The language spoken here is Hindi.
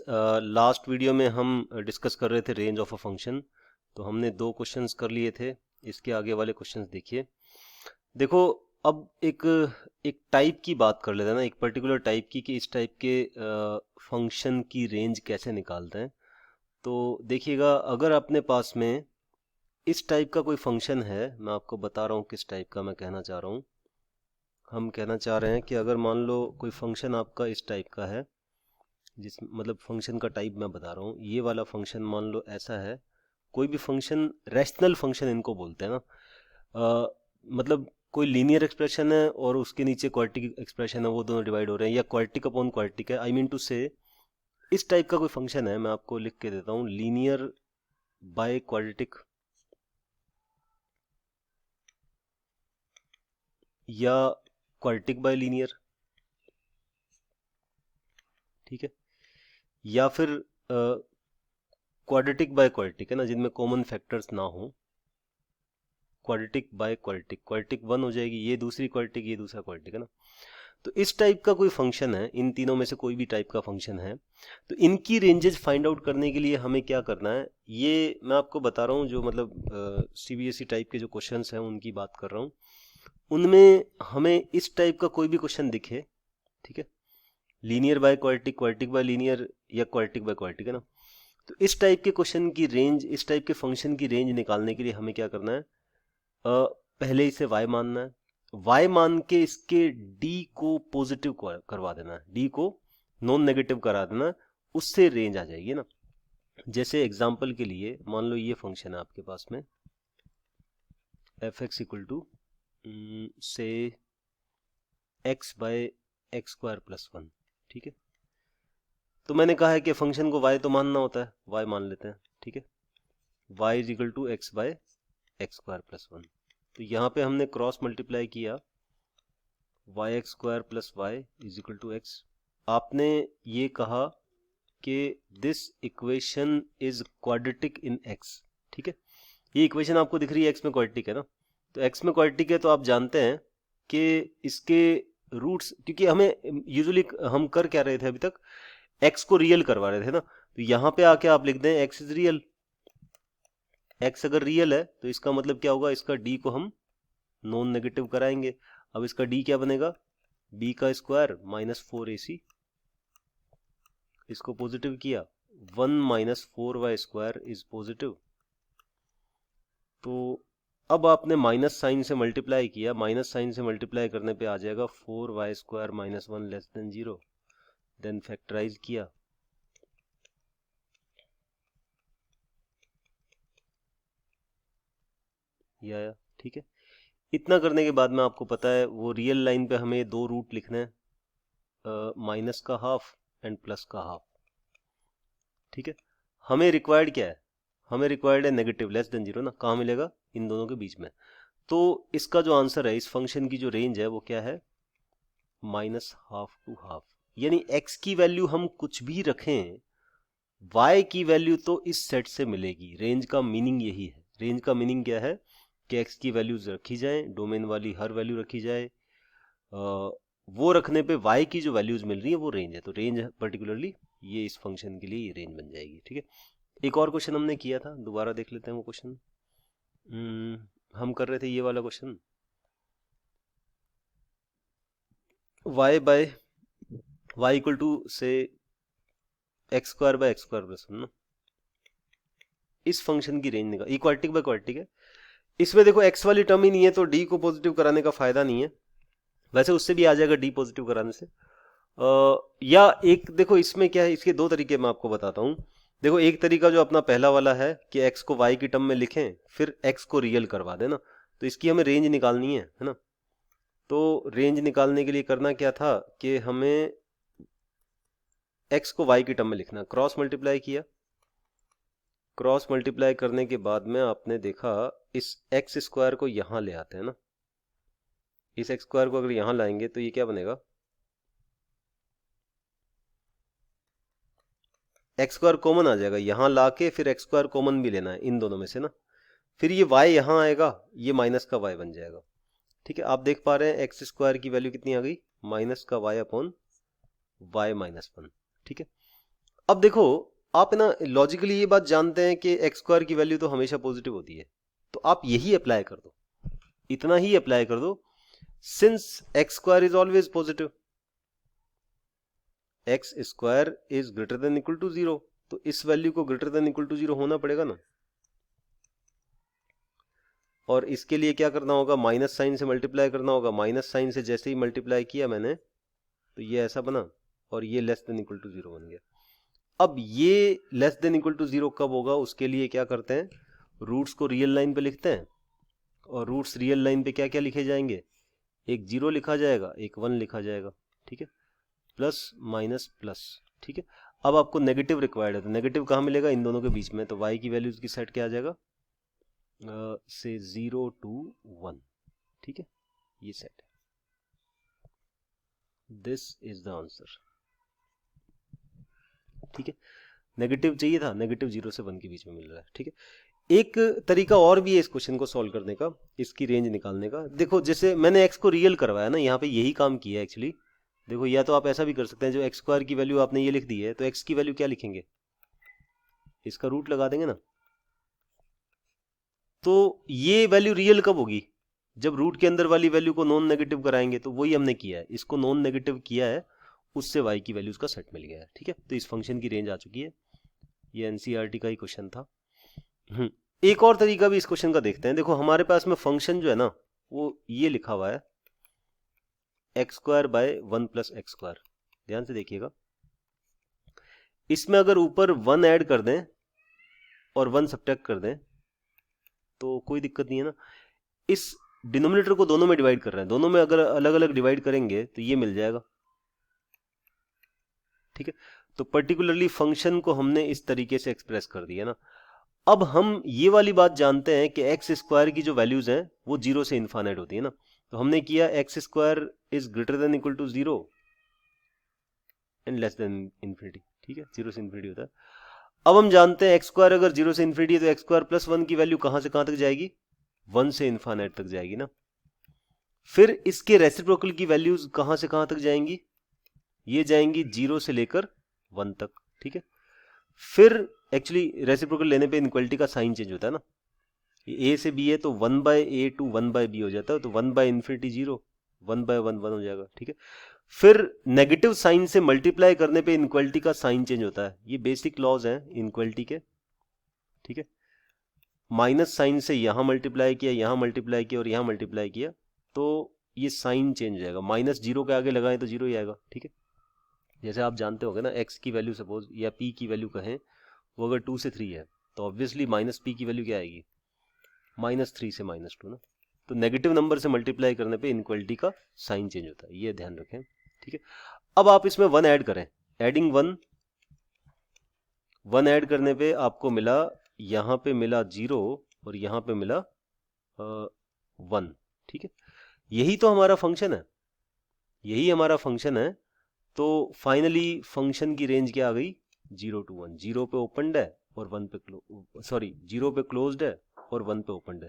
लास्ट वीडियो में हम डिस्कस कर रहे थे रेंज ऑफ अ फंक्शन। तो हमने 2 क्वेश्चंस कर लिए थे। इसके आगे वाले क्वेश्चंस देखिए। देखो, अब एक एक टाइप की बात कर लेते हैं ना, एक पर्टिकुलर टाइप की, कि इस टाइप के फंक्शन की रेंज कैसे निकालते हैं। तो देखिएगा, अगर अपने पास में इस टाइप का कोई फंक्शन है, मैं आपको बता रहा हूँ किस टाइप का मैं कहना चाह रहा हूँ। हम कहना चाह रहे हैं कि अगर मान लो कोई फंक्शन आपका इस टाइप का है, जिस मतलब फंक्शन का टाइप मैं बता रहा हूँ, ये वाला फंक्शन मान लो ऐसा है। कोई भी फंक्शन, रैशनल फंक्शन इनको बोलते हैं ना। मतलब कोई लीनियर एक्सप्रेशन है और उसके नीचे क्वाड्रेटिक एक्सप्रेशन है, वो दोनों डिवाइड हो रहे हैं, या क्वाड्रेटिक अपॉन क्वाड्रेटिक है। आई मीन टू से, इस टाइप का कोई फंक्शन है, मैं आपको लिख के देता हूँ, लीनियर बाय क्वाड्रेटिक या क्वाड्रेटिक बाय लीनियर, ठीक है। या फिर क्वाड्रेटिक बाय क्वाड्रेटिक है ना, जिनमें कॉमन फैक्टर्स ना हो। क्वाड्रेटिक बाय क्वाड्रेटिक, क्वाड्रेटिक 1 हो जाएगी, ये दूसरी क्वाड्रेटिक, ये दूसरा क्वाड्रेटिक है ना। तो इस टाइप का कोई फंक्शन है, इन तीनों में से कोई भी टाइप का फंक्शन है, तो इनकी रेंजेस फाइंड आउट करने के लिए हमें क्या करना है, ये मैं आपको बता रहा हूँ। जो मतलब सीबीएसई टाइप के जो क्वेश्चंस हैं उनकी बात कर रहा हूँ। उनमें हमें इस टाइप का कोई भी क्वेश्चन दिखे, ठीक है, linear by quadratic, quadratic bye linear, या क्वाड्रेटिक बाय क्वाड्रेटिक, है ना। तो इस टाइप के क्वेश्चन की रेंज, इस टाइप के फंक्शन की रेंज निकालने के लिए हमें क्या करना है, पहले इसे y मानना है। y मान के इसके d को पॉजिटिव करवा देना है, d को नॉन नेगेटिव करा देना है, उससे रेंज आ जाएगी ना। जैसे एग्जांपल के लिए मान लो ये फंक्शन है आपके पास में, f(x) इक्वल टू से x by x square plus 1, ठीक है। तो मैंने कहा है कि फंक्शन को y तो मानना होता है, y मान लेते हैं, ठीक है। y is equal to x by x square plus 1। तो यहाँ पे हमने क्रॉस मल्टीप्लाई किया, y x square plus y is equal to x. आपने ये कहा कि this equation is quadratic in x, ठीक है। ये इक्वेशन आपको दिख रही है, एक्स में क्वाड्रेटिक है ना। तो एक्स में क्वाड्रेटिक है, तो आप जानते हैं कि इसके रूट्स, क्योंकि हमें यूजुअली हम कर क्या रहे थे अभी तक, एक्स को रियल करवा रहे थे ना। तो यहाँ पे आके आप लिख दें एक्स इज रियल। एक्स अगर रियल है तो इसका मतलब क्या होगा, इसका डी को हम नॉन नेगेटिव कराएंगे। अब इसका डी क्या बनेगा, बी का स्क्वायर माइनस 4ac, इसको पॉजिटिव किया, 1 minus 4y square is positive. तो अब आपने माइनस साइन से मल्टीप्लाई किया, माइनस साइन से मल्टीप्लाई करने पे आ जाएगा 4y square minus 1 less than 0। Then factorise किया, या ठीक है। इतना करने के बाद में आपको पता है वो रियल लाइन पे हमें 2 रूट लिखना है, माइनस का हाफ एंड प्लस का हाफ, ठीक है। हमें रिक्वायर्ड क्या है, हमें रिक्वायर्ड है नेगेटिव लेस देन 0 ना। कहाँ मिलेगा, इन दोनों के बीच में। तो इसका जो आंसर है, इस फंक्शन की जो रेंज है वो क्या है, माइनस हाफ टू हाफ। यानी x की वैल्यू हम कुछ भी रखें, y की वैल्यू तो इस सेट से मिलेगी। रेंज का मीनिंग यही है। रेंज का मीनिंग क्या है कि x की वैल्यूज रखी जाए, डोमेन वाली हर वैल्यू रखी जाए, वो रखने पे y की जो वैल्यूज मिल रही है वो रेंज है। तो रेंज पर्टिकुलरली ये इस फंक्शन के लिए ये रेंज बन जाएगी, ठीक है। एक और क्वेश्चन हमने किया था, दोबारा देख लेते हैं वो क्वेश्चन। हम कर रहे थे ये वाला question, y by y equal to से x square by x square plus 1 ना। इस फंक्शन की रेंज निकाल, क्वाड्रेटिक बाय क्वाड्रेटिक है। इसमें देखो x वाली टर्म ही नहीं है, तो d को पॉजिटिव कराने का फायदा नहीं है। वैसे उससे भी आ जाएगा d पॉजिटिव कराने से। या एक देखो, इसमें क्या है, इसके 2 तरीके मैं आपको बताता हूँ। देखो, एक तरीका जो अपना पहला वाला है कि x को y की टर्म में लिखें, फिर x को रियल करवा देना। तो इसकी हमें रेंज निकालनी है ना। तो रेंज निकालने के लिए करना क्या था कि हमें x को y की टर्म में लिखना, क्रॉस मल्टीप्लाई किया। क्रॉस मल्टीप्लाई करने के बाद में आपने देखा, इस एक्स स्क्वायर को यहां ले आते हैं ना। इस एक्स स्क्वायर को अगर यहां लाएंगे तो ये क्या बनेगा, एक्स स्क्वायर कॉमन आ जाएगा, यहां लाके फिर एक्स स्क्वायर कॉमन भी लेना है इन दोनों में से ना। फिर ये y यहां आएगा, ये माइनस का y बन जाएगा, ठीक है। आप देख पा रहे हैं एक्स स्क्वायर की वैल्यू कितनी आ गई, माइनस का y अपॉन y माइनस 1, ठीक है। अब देखो आप ना लॉजिकली ये बात जानते हैं कि एक्स स्क्वायर की वैल्यू तो हमेशा पॉजिटिव होती है, तो आप यही अप्लाई कर दो, इतना ही अप्लाई कर दो, since x square is always positive, x square is greater than equal to 0, तो इस वैल्यू को ग्रेटर देन इक्वल टू 0 होना पड़ेगा ना। और इसके लिए क्या करना होगा, माइनस साइन से मल्टीप्लाई करना होगा। माइनस साइन से जैसे ही मल्टीप्लाई किया मैंने तो ये ऐसा बना और ये लेस देन इक्वल टू 0 बन गया। अब ये लेस देन इक्वल टू 0 कब होगा, उसके लिए क्या करते हैं, रूट्स को रियल लाइन पे लिखते हैं, और रूट्स रियल लाइन पे क्या क्या लिखे जाएंगे, एक 0 लिखा जाएगा, एक 1 लिखा जाएगा, ठीक है, प्लस माइनस प्लस, ठीक है। अब आपको नेगेटिव रिक्वायर्ड है, तो नेगेटिव कहाँ मिलेगा, इन दोनों के बीच में, तो y की वैल्यूज की सेट क्या आ जाएगा, से 0 to 1, ठीक है, ये सेट है। दिस इज द आंसर, ठीक है। नेगेटिव चाहिए था, नेगेटिव 0 से 1 के बीच में मिल रहा है, ठीक है। एक तरीका और भी है इस क्वेश्चन को सॉल्व करने का, इसकी रेंज निकालने का। देखो जैसे मैंने x को रियल करवाया ना, यहाँ पे यही काम किया है एक्चुअली। देखो या तो आप ऐसा भी कर सकते हैं, जो एक्स स्क्वायर की वैल्यू आपने ये लिख दी है, तो x की वैल्यू क्या लिखेंगे, इसका रूट लगा देंगे ना। तो ये वैल्यू रियल कब होगी, जब रूट के अंदर वाली वैल्यू को नॉन नेगेटिव कराएंगे, तो वही हमने किया है, इसको नॉन नेगेटिव किया है, उससे y की वैल्यूज का सेट मिल गया है, ठीक है। तो इस फंक्शन की रेंज आ चुकी है, ये एनसीईआरटी का ही क्वेश्चन था। एक और तरीका भी इस क्वेश्चन का देखते हैं। देखो हमारे पास में फंक्शन जो है ना, वो ये लिखा हुआ है x square bye 1 plus x square, ध्यान से देखिएगा। इसमें अगर ऊपर 1 ऐड कर दें और 1 सब्ट्रैक्ट कर दें तो कोई दिक्कत नहीं है ना। इस डिनोमिनेटर को दोनों में डिवाइड कर रहे हैं, दोनों में अगर अलग अलग डिवाइड करेंगे तो ये मिल जाएगा, ठीक है। तो पर्टिकुलरली फंक्शन को हमने इस तरीके से एक्सप्रेस कर दिया ना। अब हम ये वाली बात जानते हैं कि एक्स स्क्वायर की जो वैल्यूज हैं वो 0 से इन्फाइनाइट होती है ना, तो हमने किया x square is greater than equal to 0 and less than infinity, ठीक है, 0 से इन्फिनिटी होता है। अब हम जानते हैं एक्स स्क्वायर अगर 0 से इन्फिनिटी है, तो एक्स स्क्वायर प्लस 1 की वैल्यू कहां से कहां तक जाएगी, 1 से इन्फाइनाइट तक जाएगी ना। फिर इसके रेसिप्रोकल की वैल्यूज कहां से कहां तक जाएंगी, ये जाएंगी 0 से लेकर 1 तक, ठीक है। फिर एक्चुअली रेसिप्रोकल लेने पे इनक्वालिटी का साइन चेंज होता है ना, ए से बी है तो 1 by A to 1 by B हो जाता है, तो 1 बाय इन्फिनिटी 0, 1 बाय 1 1 हो जाएगा, ठीक है। फिर नेगेटिव साइन से मल्टीप्लाई करने पे इनक्वालिटी का साइन चेंज होता है, ये बेसिक लॉज हैं इनक्वालिटी के, ठीक है। माइनस साइन से यहां मल्टीप्लाई किया, यहां मल्टीप्लाई किया और यहां मल्टीप्लाई किया, तो ये साइन चेंज हो जाएगा, माइनस 0 के आगे लगाएं तो 0 ही आएगा, ठीक है। जैसे आप जानते होंगे ना, x की वैल्यू सपोज या p की वैल्यू कहें, वो अगर 2 से 3 है तो ऑब्वियसली माइनस p की वैल्यू क्या आएगी, -3 से -2 ना। तो नेगेटिव नंबर से मल्टीप्लाई करने पे इनक्वालिटी का साइन चेंज होता है, ये ध्यान रखें, ठीक है। अब आप इसमें 1 ऐड करें, एडिंग 1 ऐड करने पे आपको मिला, यहां पे मिला 0 और यहां पे मिला 1, ठीक है। यही तो हमारा फंक्शन है, यही हमारा फंक्शन है। तो फाइनली फंक्शन की रेंज क्या आ गई, 0 to 1, 0 पे ओपनड है और 1 पे 0 पे क्लोज्ड है और 1 पे ओपनड है।